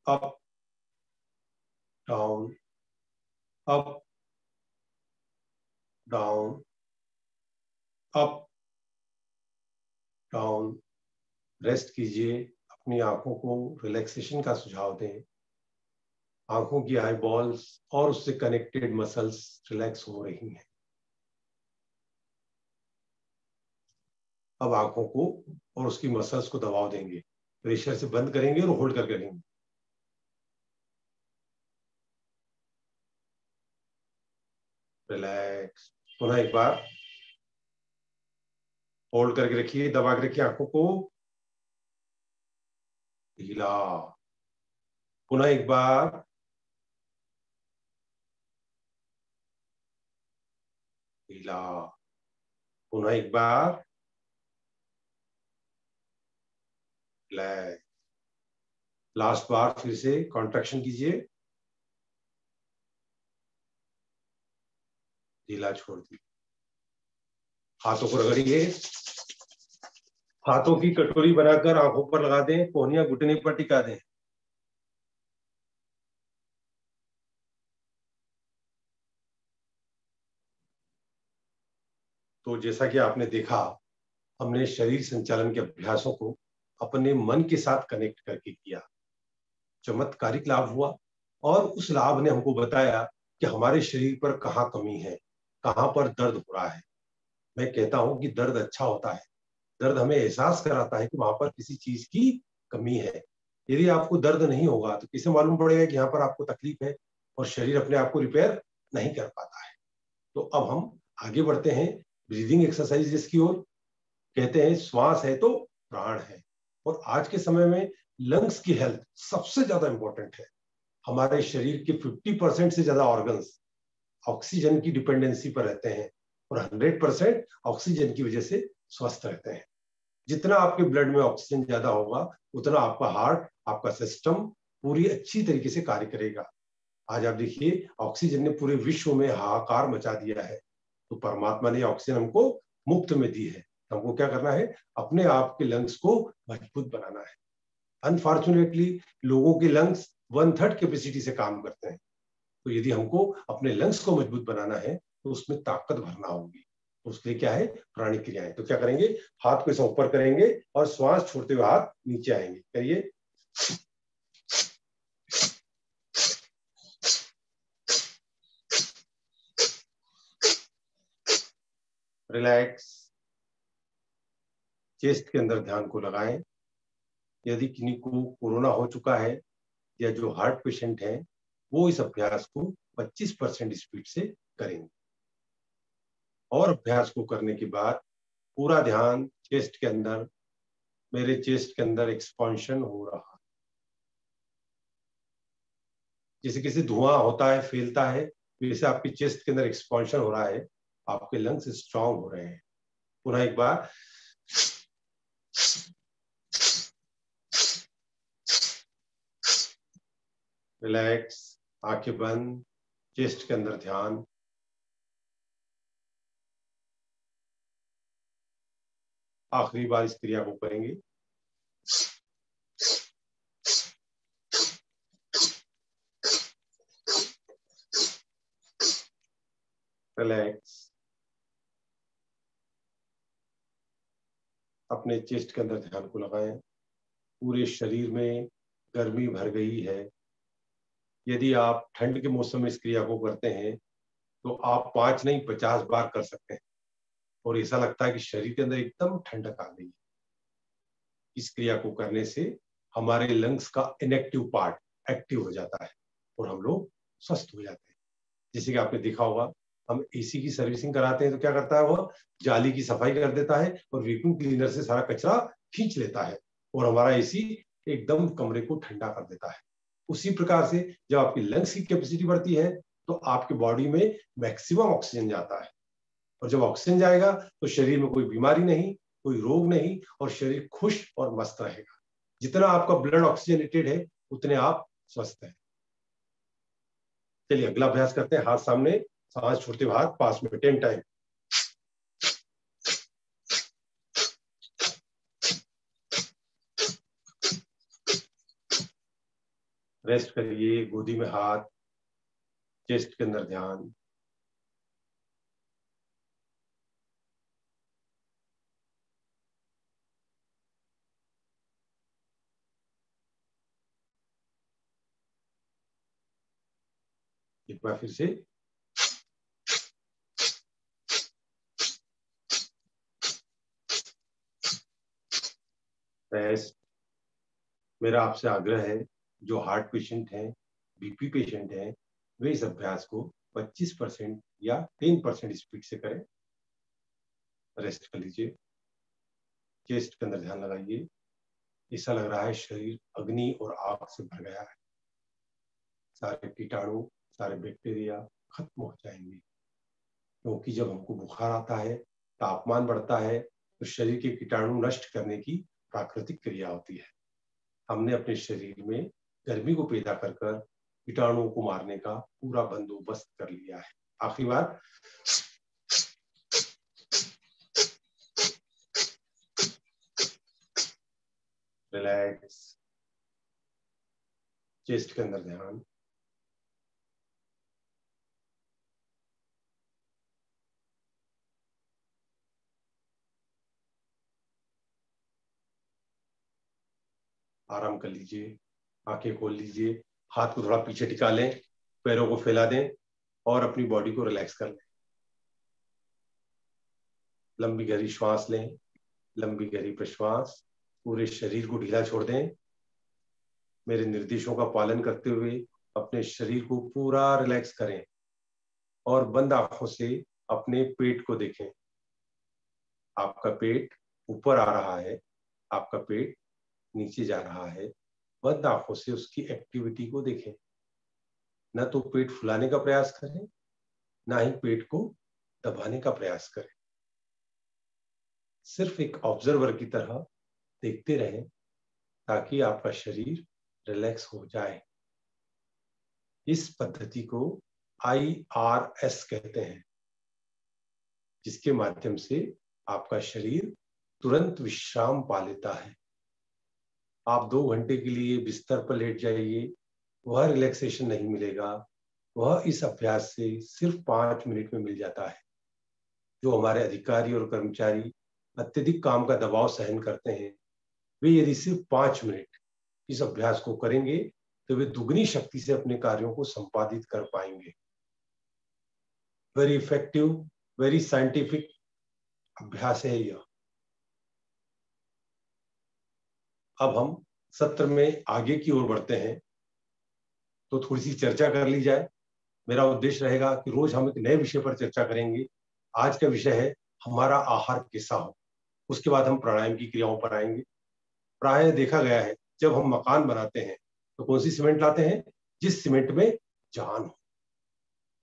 up, down, up, down, up, down. Rest कीजिए, अपनी आंखों को रिलैक्सेशन का सुझाव दें। आंखों की आई बॉल्स और उससे कनेक्टेड मसल्स रिलैक्स हो रही हैं। अब आंखों को और उसकी मसल्स को दबाव देंगे। प्रेशर से बंद करेंगे और होल्ड करके रखेंगे। रिलैक्स। पुनः एक बार होल्ड करके रखिए, दबा के रखिए आंखों को। ढीला। पुनः एक बार। ढीला। पुनः एक बार। रिलैक्स। लास्ट बार फिर से कॉन्ट्रैक्शन कीजिए। ढीला छोड़ दी। हाथों को रगड़िए। हाथों की कटोरी बनाकर आंखों पर लगा दें, कोहनियां घुटने पर टिका दें। तो जैसा कि आपने देखा, हमने शरीर संचालन के अभ्यासों को अपने मन के साथ कनेक्ट करके किया। चमत्कारिक लाभ हुआ और उस लाभ ने हमको बताया कि हमारे शरीर पर कहाँ कमी है, कहाँ पर दर्द हो रहा है। मैं कहता हूं कि दर्द अच्छा होता है। दर्द हमें एहसास कराता है कि वहां पर किसी चीज की कमी है। यदि आपको दर्द नहीं होगा तो किसे मालूम पड़ेगा कि यहाँ पर आपको तकलीफ है और शरीर अपने आप को रिपेयर नहीं कर पाता है। तो अब हम आगे बढ़ते हैं ब्रीदिंग एक्सरसाइजेस की ओर। कहते हैं श्वास है तो प्राण है, और आज के समय में लंग्स की हेल्थ सबसे ज्यादा इंपॉर्टेंट है। हमारे शरीर के 50% से ज्यादा ऑर्गन्स ऑक्सीजन की डिपेंडेंसी पर रहते हैं और 100% ऑक्सीजन की वजह से स्वस्थ रहते हैं। जितना आपके ब्लड में ऑक्सीजन ज्यादा होगा उतना आपका हार्ट, आपका सिस्टम पूरी अच्छी तरीके से कार्य करेगा। आज आप देखिए ऑक्सीजन ने पूरे विश्व में हाहाकार मचा दिया है। तो परमात्मा ने ऑक्सीजन हमको मुफ्त में दी है। हमको क्या करना है? अपने आप के लंग्स को मजबूत बनाना है। अनफॉर्चुनेटली लोगों के लंग्स 1/3 कैपेसिटी से काम करते हैं। तो यदि हमको अपने लंग्स को मजबूत बनाना है तो उसमें ताकत भरना होगी। तो उसके लिए क्या है, प्राणिक क्रियाएं। तो क्या करेंगे, हाथ को ऐसा ऊपर करेंगे और श्वास छोड़ते हुए हाथ नीचे आएंगे। करिए। रिलैक्स। चेस्ट के अंदर ध्यान को लगाएं। यदि किन्हीं को कोरोना हो चुका है या जो हार्ट पेशेंट हैं, वो इस अभ्यास को 25% स्पीड से करेंगे। और अभ्यास को करने के बाद पूरा ध्यान चेस्ट के अंदर, मेरे चेस्ट के अंदर एक्सपांशन हो रहा है। जैसे किसी धुआं होता है, फैलता है, वैसे आपकी चेस्ट के अंदर एक्सपांशन हो रहा है, आपके लंग्स स्ट्रांग हो रहे हैं। पुनः एक बार। रिलैक्स, आंखें बंद, चेस्ट के अंदर ध्यान। आखिरी बार इस क्रिया को करेंगे। रिलैक्स। अपने चेस्ट के अंदर ध्यान को लगाएं। पूरे शरीर में गर्मी भर गई है। यदि आप ठंड के मौसम में इस क्रिया को करते हैं तो आप 5 नहीं 50 बार कर सकते हैं और ऐसा लगता है कि शरीर के अंदर एकदम ठंडक आ गई है। इस क्रिया को करने से हमारे लंग्स का इनएक्टिव पार्ट एक्टिव हो जाता है और हम लोग स्वस्थ हो जाते हैं। जैसे कि आपने देखा होगा, हम एसी की सर्विसिंग कराते हैं तो क्या करता है, वह जाली की सफाई कर देता है और वैक्यूम क्लीनर से सारा कचरा खींच लेता है और हमारा एसी एकदम कमरे को ठंडा कर देता है। उसी प्रकार से जब आपकी लंग्स की कैपेसिटी बढ़ती है तो आपके बॉडी में मैक्सिमम ऑक्सीजन जाता है और जब ऑक्सीजन जाएगा तो शरीर में कोई बीमारी नहीं, कोई रोग नहीं और शरीर खुश और मस्त रहेगा। जितना आपका ब्लड ऑक्सीजनेटेड है उतने आप स्वस्थ हैं। चलिए अगला अभ्यास करते हैं। हाथ सामने, सांस छोड़ते हुए हाथ पास में 10 टाइम। रेस्ट करिए, गोदी में हाथ, चेस्ट के अंदर ध्यान। एक बार फिर से। रेस्ट। मेरा आपसे आग्रह है, जो हार्ट पेशेंट हैं, बीपी पेशेंट हैं, वे इस अभ्यास को 25% या 10% स्पीड से करें। रेस्ट कर लीजिए, चेस्ट के अंदर ध्यान लगाइए। ऐसा लग रहा है शरीर अग्नि और आग से भर गया है। सारे कीटाणु, सारे बैक्टीरिया खत्म हो जाएंगे, क्योंकि जब हमको बुखार आता है, तापमान बढ़ता है, तो शरीर के कीटाणु नष्ट करने की प्राकृतिक क्रिया होती है। हमने अपने शरीर में गर्मी को पैदा कर कीटाणुओं को मारने का पूरा बंदोबस्त कर लिया है। आखिरी बार। रिलैक्स, चेस्ट के अंदर ध्यान। आराम कर लीजिए, आंखें खोल लीजिए, हाथ को थोड़ा पीछे टिका लें, पैरों को फैला दें और अपनी बॉडी को रिलैक्स कर लें। लंबी गहरी श्वास लें, लंबी गहरी प्रश्वास। पूरे शरीर को ढीला छोड़ दें। मेरे निर्देशों का पालन करते हुए अपने शरीर को पूरा रिलैक्स करें और बंद आंखों से अपने पेट को देखें। आपका पेट ऊपर आ रहा है, आपका पेट नीचे जा रहा है। बंद आंखों से उसकी एक्टिविटी को देखें। न तो पेट फुलाने का प्रयास करें, ना ही पेट को दबाने का प्रयास करें। सिर्फ एक ऑब्जर्वर की तरह देखते रहें ताकि आपका शरीर रिलैक्स हो जाए। इस पद्धति को IRS कहते हैं, जिसके माध्यम से आपका शरीर तुरंत विश्राम पा लेता है। आप 2 घंटे के लिए बिस्तर पर लेट जाइए, वह रिलैक्सेशन नहीं मिलेगा, वह इस अभ्यास से सिर्फ 5 मिनट में मिल जाता है। जो हमारे अधिकारी और कर्मचारी अत्यधिक काम का दबाव सहन करते हैं, वे यदि सिर्फ 5 मिनट इस अभ्यास को करेंगे तो वे दुगनी शक्ति से अपने कार्यों को संपादित कर पाएंगे। वेरी इफेक्टिव, वेरी साइंटिफिक अभ्यास है यह। अब हम सत्र में आगे की ओर बढ़ते हैं, तो थोड़ी सी चर्चा कर ली जाए। मेरा उद्देश्य रहेगा कि रोज हम एक नए विषय पर चर्चा करेंगे। आज का विषय है हमारा आहार कैसा हो। उसके बाद हम प्राणायाम की क्रियाओं पर आएंगे। प्रायः देखा गया है जब हम मकान बनाते हैं तो कौन सी सीमेंट लाते हैं? जिस सीमेंट में जान हो,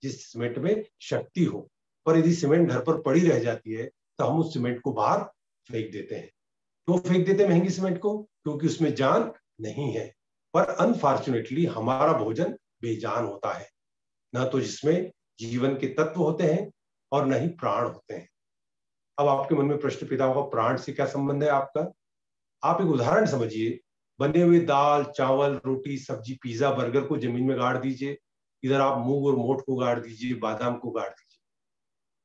जिस सीमेंट में शक्ति हो। पर यदि सीमेंट घर पर पड़ी रह जाती है तो हम उस सीमेंट को बाहर फेंक देते हैं। क्यों फेंक देते हैं महंगी सीमेंट को? क्योंकि उसमें जान नहीं है। पर अनफॉर्चुनेटली हमारा भोजन बेजान होता है, न तो जिसमें जीवन के तत्व होते हैं और न ही प्राण होते हैं। अब आपके मन में प्रश्न पैदा होगा, प्राण से क्या संबंध है आपका? आप एक उदाहरण समझिए। बने हुए दाल, चावल, रोटी, सब्जी, पिज्जा, बर्गर को जमीन में गाड़ दीजिए। इधर आप मूंग और मोठ को गाड़ दीजिए, बादाम को गाड़ दीजिए।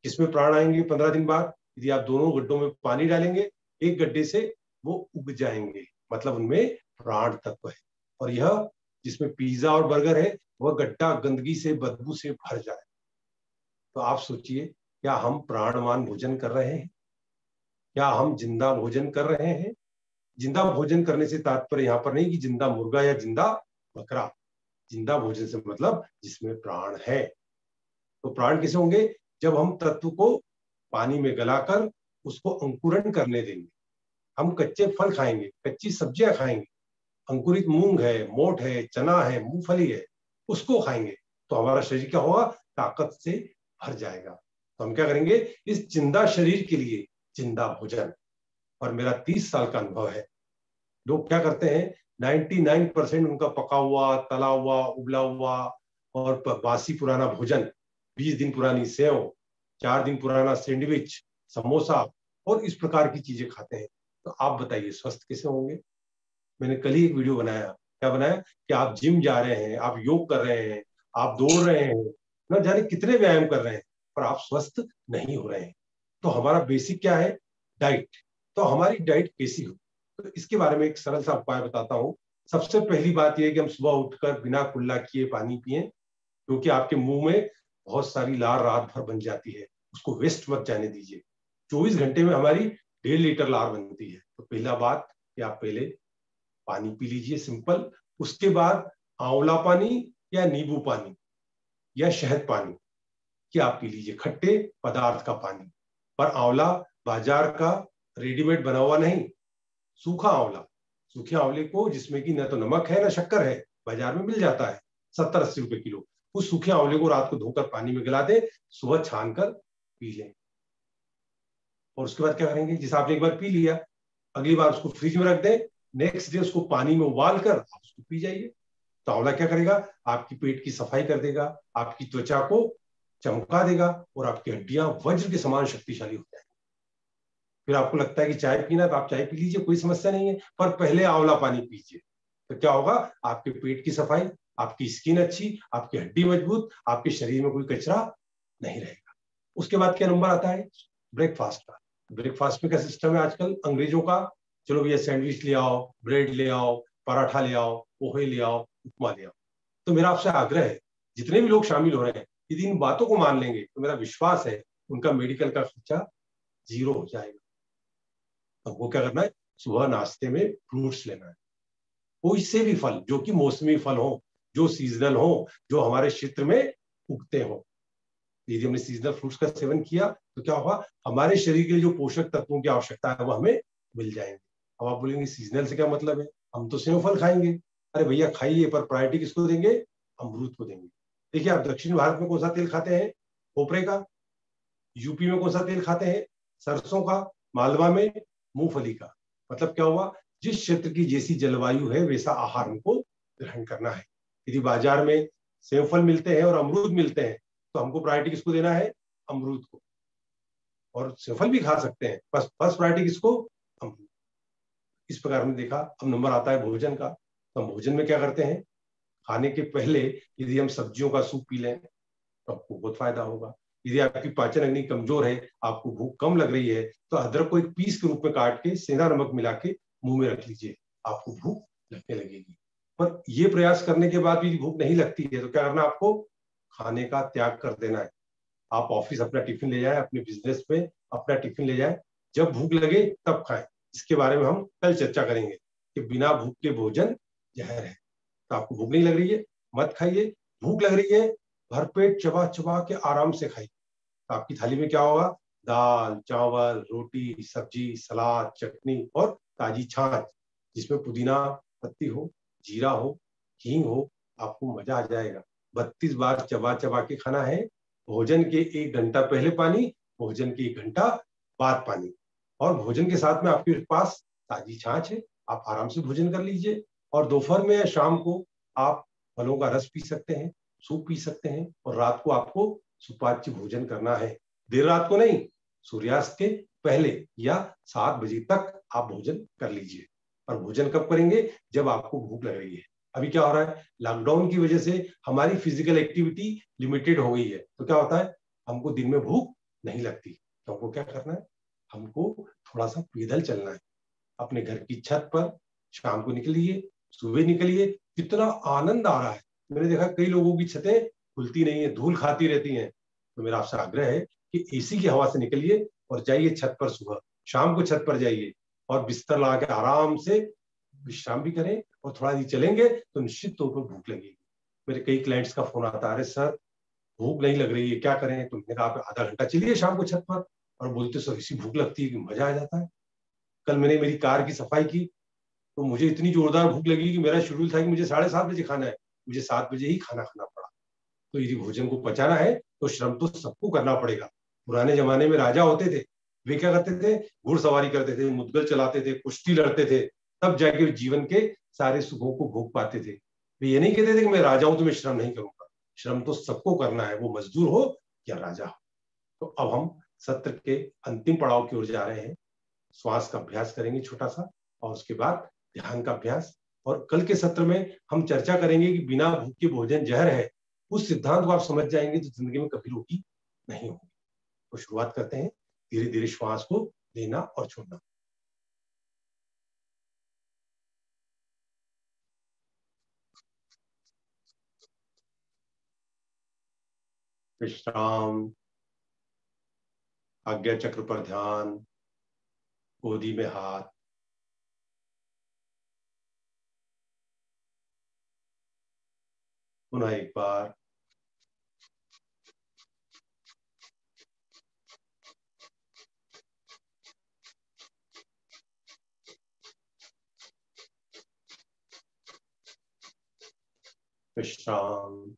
किसमें प्राण आएंगे 15 दिन बाद? यदि आप दोनों गड्ढों में पानी डालेंगे, एक गड्ढे से वो उग जाएंगे, मतलब उनमें प्राण तत्व है। और यह जिसमें पिज्जा और बर्गर है, वह गड्ढा गंदगी से, बदबू से भर जाए। तो आप सोचिए, क्या हम प्राणवान भोजन कर रहे हैं? क्या हम जिंदा भोजन कर रहे हैं? जिंदा भोजन करने से तात्पर्य यहाँ पर नहीं कि जिंदा मुर्गा या जिंदा बकरा। जिंदा भोजन से मतलब जिसमें प्राण है। तो प्राण कैसे होंगे? जब हम तत्व को पानी में गलाकर उसको अंकुरण करने देंगे। हम कच्चे फल खाएंगे, कच्ची सब्जियां खाएंगे, अंकुरित मूंग है, मोठ है, चना है, मूंगफली है, उसको खाएंगे तो हमारा शरीर क्या होगा? ताकत से भर जाएगा। तो हम क्या करेंगे? इस जिंदा शरीर के लिए जिंदा भोजन। और मेरा 30 साल का अनुभव है, लोग क्या करते हैं, 99% उनका पका हुआ, तला हुआ, उबला हुआ और बासी पुराना भोजन, 20 दिन पुरानी सेव, 4 दिन पुराना सैंडविच, समोसा और इस प्रकार की चीजें खाते हैं। तो आप बताइए स्वस्थ कैसे होंगे? मैंने कल ही एक वीडियो बनाया। क्या बनाया? कि आप जिम जा रहे हैं, आप योग कर रहे हैं, आप दौड़ रहे हैं, न जाने कितने व्यायाम कर रहे हैं, पर आप स्वस्थ नहीं हो रहे हैं। तो हमारा बेसिक क्या है? डाइट। तो हमारी डाइट कैसी हो? तो इसके बारे में एक सरल सा उपाय बताता हूँ। सबसे पहली बात यह है कि हम सुबह उठकर बिना कुल्ला किए पानी पिए, क्योंकि आपके मुंह में बहुत सारी लार रात भर बन जाती है, उसको वेस्ट मत जाने दीजिए। 24 घंटे में हमारी 1.5 लीटर लार बनती है। तो पहला बात कि आप पहले पानी पी लीजिए, सिंपल। उसके बाद आंवला पानी या नींबू पानी या शहद पानी कि आप पी लीजिए, खट्टे पदार्थ का पानी। पर आंवला बाजार का रेडीमेड बना हुआ नहीं, सूखा आंवला। सूखे आंवले को, जिसमें कि न तो नमक है न शक्कर है, बाजार में मिल जाता है 70-80 रुपए किलो। उस सूखे आंवले को रात को धोकर पानी में गला दे, सुबह छान कर पी लें। और उसके बाद क्या करेंगे? जिसे आपने एक बार पी लिया, अगली बार उसको फ्रिज में रख दें, नेक्स्ट डे उसको पानी में उबाल कर आप उसको पी जाइए। तो आंवला क्या करेगा? आपकी पेट की सफाई कर देगा, आपकी त्वचा को चमका देगा और आपकी हड्डियां वज्र के समान शक्तिशाली हो जाएंगी। फिर आपको लगता है कि चाय पीना, तो आप चाय पी लीजिए, कोई समस्या नहीं है, पर पहले आंवला पानी पीजिए। तो क्या होगा? आपके पेट की सफाई, आपकी स्किन अच्छी, आपकी हड्डी मजबूत, आपके शरीर में कोई कचरा नहीं रहेगा। उसके बाद क्या नंबर आता है? ब्रेकफास्ट का। ब्रेकफास्ट में क्या सिस्टम है आजकल अंग्रेजों का? चलो भैया, सैंडविच ले आओ, ब्रेड ले आओ, पराठा ले आओ, पोहे ले आओ, उपमा ले आओ। तो मेरा आपसे आग्रह है, जितने भी लोग शामिल हो रहे हैं, यदि इन बातों को मान लेंगे तो मेरा विश्वास है उनका मेडिकल का खर्चा 0 हो जाएगा। हमको क्या करना है? सुबह नाश्ते में फ्रूट्स लेना है, कोई से भी फल, जो कि मौसमी फल हो, जो सीजनल हो, जो हमारे क्षेत्र में उगते हो। यदि हमने सीजनल फ्रूट्स का सेवन किया तो क्या होगा? हमारे शरीर के लिए जो पोषक तत्वों की आवश्यकता है वो हमें मिल जाएंगे। अब आप बोलेंगे सीजनल से क्या मतलब है? हम तो सेव फल खाएंगे। अरे भैया खाइए, पर प्रायोरिटी किसको देंगे? अमरूद को देंगे। देखिए, आप दक्षिण भारत में कौन सा तेल खाते हैं? खोपरे का। यूपी में कौन सा तेल खाते हैं? सरसों का। मालवा में मूंगफली का। मतलब क्या हुआ? जिस क्षेत्र की जैसी जलवायु है वैसा आहार हमको ग्रहण करना है। यदि बाजार में सेब फल मिलते हैं और अमरूद मिलते हैं तो हमको प्रायोरिटी किसको देना है? अमरूद को। और सेब फल भी खा सकते हैं, बस फर्स्ट प्रायोरिटी किसको? अमरूद। इस प्रकार हमने देखा। अब नंबर आता है भोजन का। तो हम भोजन में क्या करते हैं? खाने के पहले यदि हम सब्जियों का सूप पी लें तो आपको बहुत फायदा होगा। यदि आपकी पाचन अग्नि कमजोर है, आपको भूख कम लग रही है, तो अदरक को एक पीस के रूप में काट के सेंधा नमक मिला के मुंह में रख लीजिए, आपको भूख लगने लगेगी। पर ये प्रयास करने के बाद भी भूख नहीं लगती है तो क्या करना, आपको खाने का त्याग कर देना है। आप ऑफिस अपना टिफिन ले जाए, अपने बिजनेस में अपना टिफिन ले जाए, जब भूख लगे तब खाएं। इसके बारे में हम कल चर्चा करेंगे कि बिना भूख के भोजन जहर है। तो आपको भूख नहीं लग रही है, मत खाइए। भूख लग रही है, भरपेट चबा चबा के आराम से खाइए। तो आपकी थाली में क्या होगा, दाल चावल रोटी सब्जी सलाद चटनी और ताजी छाछ, जिसमें पुदीना पत्ती हो, जीरा हो, हींग हो, आपको मजा आ जाएगा। 32 बार चबा चबा के खाना है। भोजन के 1 घंटा पहले पानी, भोजन के 1 घंटा बाद पानी, और भोजन के साथ में आपके पास ताजी छाछ है, आप आराम से भोजन कर लीजिए। और दोपहर में या शाम को आप फलों का रस पी सकते हैं, सूप पी सकते हैं। और रात को आपको सुपाच्य भोजन करना है, देर रात को नहीं, सूर्यास्त के पहले या 7 बजे तक आप भोजन कर लीजिए। और भोजन कब करेंगे, जब आपको भूख लग रही है। अभी क्या हो रहा है, लॉकडाउन की वजह से हमारी फिजिकल एक्टिविटी लिमिटेड हो गई है, तो क्या होता है, हमको दिन में भूख नहीं लगती। तो हमको क्या करना है, हमको थोड़ा सा पैदल चलना है। अपने घर की छत पर शाम को निकलिए, सुबह निकलिए, कितना आनंद आ रहा है। मैंने देखा कई लोगों की छतें खुलती नहीं है, धूल खाती रहती हैं। तो मेरा आपसे आग्रह है कि एसी की हवा से निकलिए और जाइए छत पर, सुबह शाम को छत पर जाइए और बिस्तर लगा के आराम से विश्राम भी करें और थोड़ा ही चलेंगे तो निश्चित तौर पर भूख लगेगी। मेरे कई क्लाइंट्स का फोन आता है, अरे सर भूख नहीं लग रही है, क्या करें। तो मैंने कहा आप आधा घंटा चलिए शाम को छत पर, और बोलते सर ऐसी भूख लगती है कि मजा आ जाता है। कल मैंने मेरी कार की सफाई की तो मुझे इतनी जोरदार भूख लगी कि मेरा शेड्यूल था कि मुझे 7:30 बजे खाना है, मुझे 7 बजे ही खाना खाना पड़ा। तो यदि भोजन को पचाना है तो श्रम तो सबको करना पड़ेगा। पुराने जमाने में राजा होते थे, वे क्या करते थे, घुड़सवारी करते थे, मुद्गल चलाते थे, कुश्ती लड़ते थे, तब जाके जीवन के सारे सुखों को भोग पाते थे। वे ये नहीं कहते थे कि मैं राजा हूं तो मैं श्रम नहीं करूंगा। श्रम तो सबको करना है, वो मजदूर हो या राजा हो। तो अब हम सत्र के अंतिम पड़ाव की ओर जा रहे हैं। श्वास का अभ्यास करेंगे छोटा सा, और उसके बाद ध्यान का अभ्यास। और कल के सत्र में हम चर्चा करेंगे कि बिना भूख के भोजन जहर है। उस सिद्धांत को आप समझ जाएंगे तो जिंदगी में कभी रोगी नहीं होगी। तो शुरुआत करते हैं, धीरे धीरे श्वास को लेना और छोड़ना। विश्राम, आज्ञा चक्र पर ध्यान, गोदी में हाथ। पुनः एक बार। विश्राम,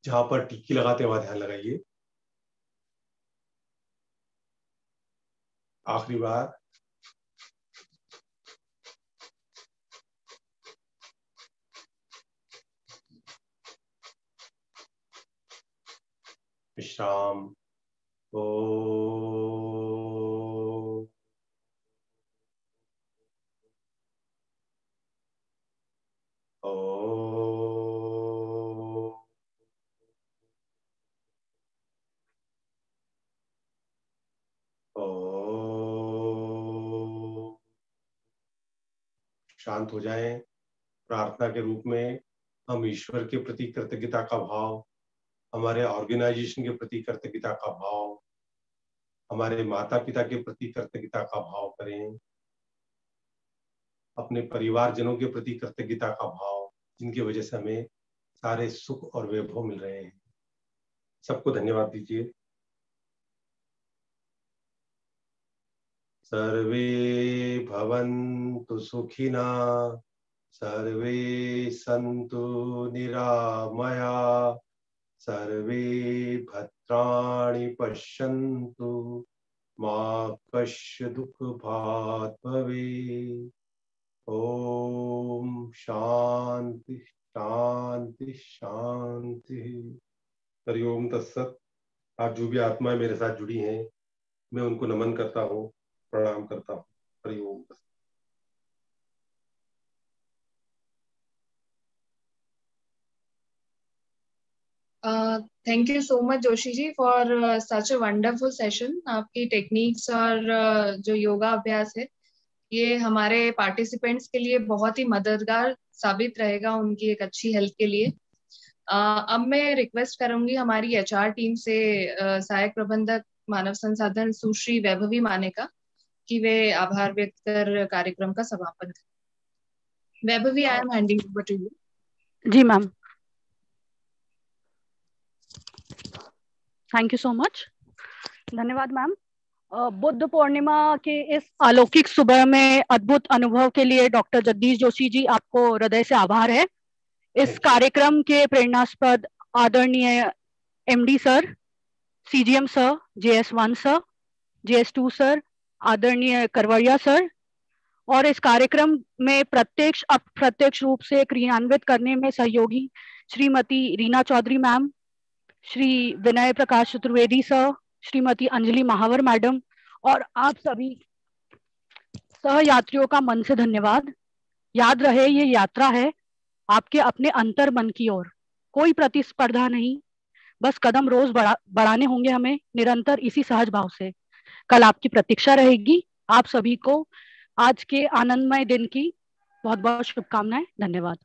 जहां पर टिक्की लगाते वहां ध्यान लगाइए। आखिरी बार। विश्राम। ओ ओ ओ। शांत हो जाएं। प्रार्थना के रूप में हम ईश्वर के प्रति कृतज्ञता का भाव, हमारे ऑर्गेनाइजेशन के प्रति कृतज्ञता का भाव, हमारे माता पिता के प्रति कृतज्ञता का भाव करें, अपने परिवारजनों के प्रति कृतज्ञता का भाव, जिनकी वजह से हमें सारे सुख और वैभव मिल रहे हैं। सबको धन्यवाद दीजिए। सर्वे भवन्तु सुखिना, सर्वे सन्तु निरामया, सर्वे भद्राणि पश्यन्तु, मा कश्चित् दुःखभाग् भवेत्। ओम शांति शांति शांति। हरिओम तत्सत। आप जो भी आत्माएं मेरे साथ जुड़ी हैं, मैं उनको नमन करता हूँ, प्रणाम करता हूँ। हरिओम तत्सत। Thank you so much Joshi ji for such a wonderful session. आपकी टेक्निक्स और जो योगा अभ्यास है ये हमारे पार्टिसिपेंट्स के लिए बहुत ही मददगार साबित रहेगा उनकी एक अच्छी हेल्थ के लिए। अब मैं रिक्वेस्ट करूंगी हमारी एचआर टीम से सहायक प्रबंधक मानव संसाधन सुश्री वैभवी मानेका कि वे आभार व्यक्त कर कार्यक्रम का समापन करें। Vaibhavi, I am handing over to you. जी ma'am, thank you so much. धन्यवाद मैम। बुद्ध पूर्णिमा के इस अलौकिक सुबह में अद्भुत अनुभव के लिए डॉक्टर जगदीश जोशी जी आपको हृदय से आभार है। इस कार्यक्रम के प्रेरणास्पद आदरणीय MD sir, CGM sir, JS1 sir, JS2 sir, आदरणीय करवड़िया सर और इस कार्यक्रम में प्रत्यक्ष अप्रत्यक्ष रूप से क्रियान्वित करने में सहयोगी श्रीमती रीना चौधरी मैम, श्री विनय प्रकाश चतुर्वेदी सर, श्रीमती अंजलि महावर मैडम और आप सभी सहयात्रियों का मन से धन्यवाद। याद रहे ये यात्रा है आपके अपने अंतर मन की ओर, कोई प्रतिस्पर्धा नहीं, बस कदम रोज बढ़ाने होंगे हमें निरंतर इसी सहज भाव से। कल आपकी प्रतीक्षा रहेगी। आप सभी को आज के आनंदमय दिन की बहुत बहुत शुभकामनाएं। धन्यवाद।